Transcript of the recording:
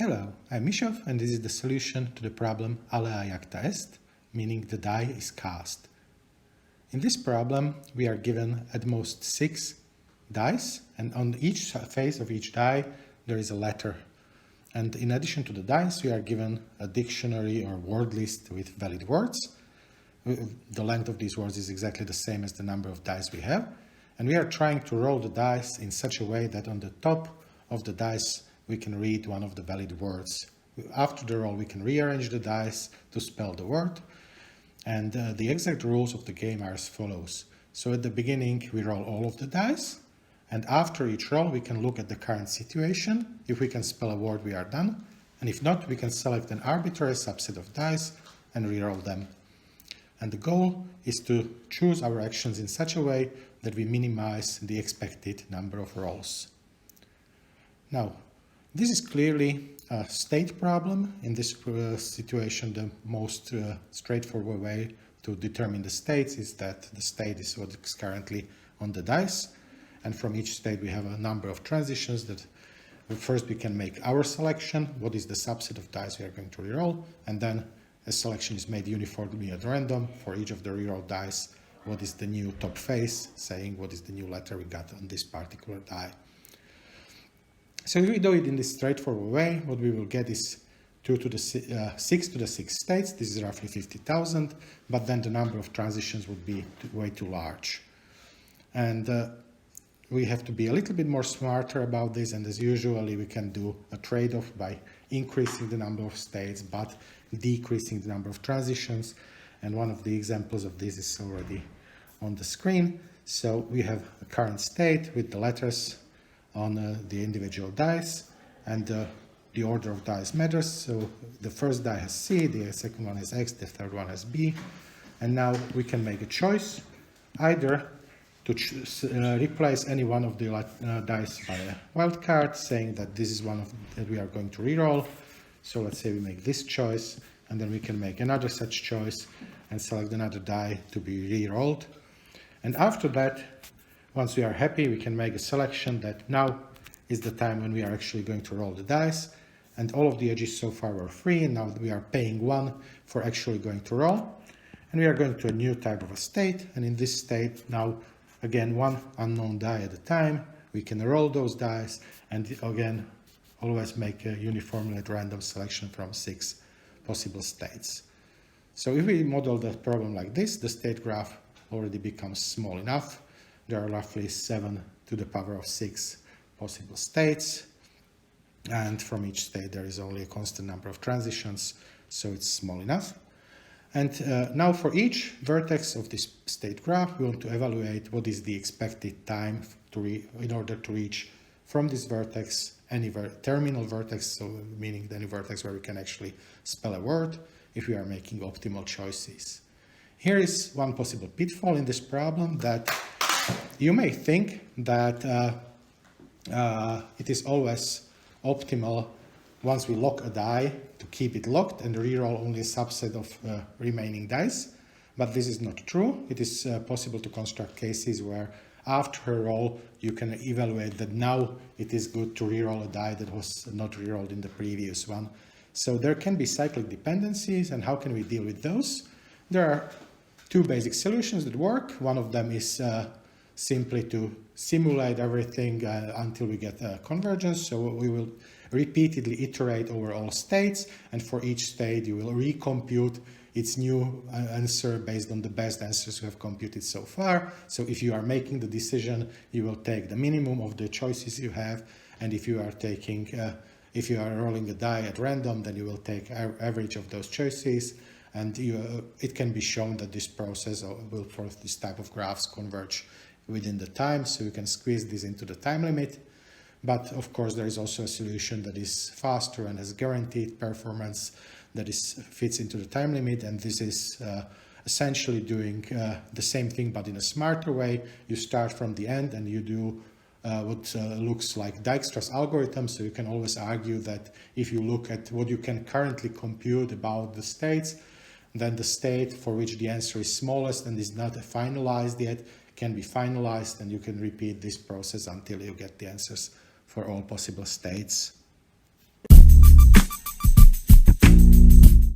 Hello, I'm Mishof and this is the solution to the problem Alea Iacta est, meaning the die is cast. In this problem we are given at most 6 dice, and on each face of each die there is a letter. And in addition to the dice we are given a dictionary or word list with valid words. The length of these words is exactly the same as the number of dice we have, and we are trying to roll the dice in such a way that on the top of the dice we can read one of the valid words. After the roll we can rearrange the dice to spell the word, and the exact rules of the game are as follows. So at the beginning we roll all of the dice, and after each roll we can look at the current situation. If we can spell a word we are done, and if not we can select an arbitrary subset of dice and re-roll them. And the goal is to choose our actions in such a way that we minimize the expected number of rolls. Now, this is clearly a state problem. In this situation, the most straightforward way to determine the states is that the state is what is currently on the dice. And from each state we have a number of transitions that first we can make our selection, what is the subset of dice we are going to reroll, and then a selection is made uniformly at random for each of the reroll dice, what is the new top face, saying what is the new letter we got on this particular die. So if we do it in this straightforward way, what we will get is 6 to the 6 states. This is roughly 50,000, but then the number of transitions would be way too large. And we have to be a little bit more smarter about this, and as usually we can do a trade-off by increasing the number of states but decreasing the number of transitions. And one of the examples of this is already on the screen. So we have a current state with the letters on the individual dice, and the order of dice matters. So the first die has C, the second one has X, the third one has B. And now we can make a choice, either to replace any one of the dice by a wild card, saying that this is one that we are going to reroll. So let's say we make this choice, and then we can make another such choice and select another die to be re-rolled. And after that, once we are happy, we can make a selection that now is the time when we are actually going to roll the dice, and all of the edges so far were free, and now we are paying 1 for actually going to roll. And we are going to a new type of a state, and in this state now again 1 unknown die at a time. We can roll those dice and again always make a uniformly at random selection from 6 possible states. So if we model the problem like this, the state graph already becomes small enough. There are roughly 7 to the power of 6 possible states, and from each state there is only a constant number of transitions, so it's small enough. And now for each vertex of this state graph we want to evaluate what is the expected time in order to reach from this vertex any terminal vertex, so meaning any vertex where we can actually spell a word if we are making optimal choices. Here is one possible pitfall in this problem, that you may think that it is always optimal once we lock a die to keep it locked and reroll only a subset of remaining dice, but this is not true. It is possible to construct cases where after a roll you can evaluate that now it is good to reroll a die that was not rerolled in the previous one. So there can be cyclic dependencies, and how can we deal with those? There are 2 basic solutions that work. One of them is simply to simulate everything until we get convergence. So we will repeatedly iterate over all states, and for each state you will recompute its new answer based on the best answers we have computed so far. So if you are making the decision, you will take the minimum of the choices you have, and if you are rolling a die at random, then you will take average of those choices. And it can be shown that this process will, for this type of graphs, converge within the time, so you can squeeze this into the time limit. But of course there is also a solution that is faster and has guaranteed performance that fits into the time limit, and this is essentially doing the same thing but in a smarter way. You start from the end and you do what looks like Dijkstra's algorithm, so you can always argue that if you look at what you can currently compute about the states, then the state for which the answer is smallest and is not finalized yet can be finalized, and you can repeat this process until you get the answers for all possible states.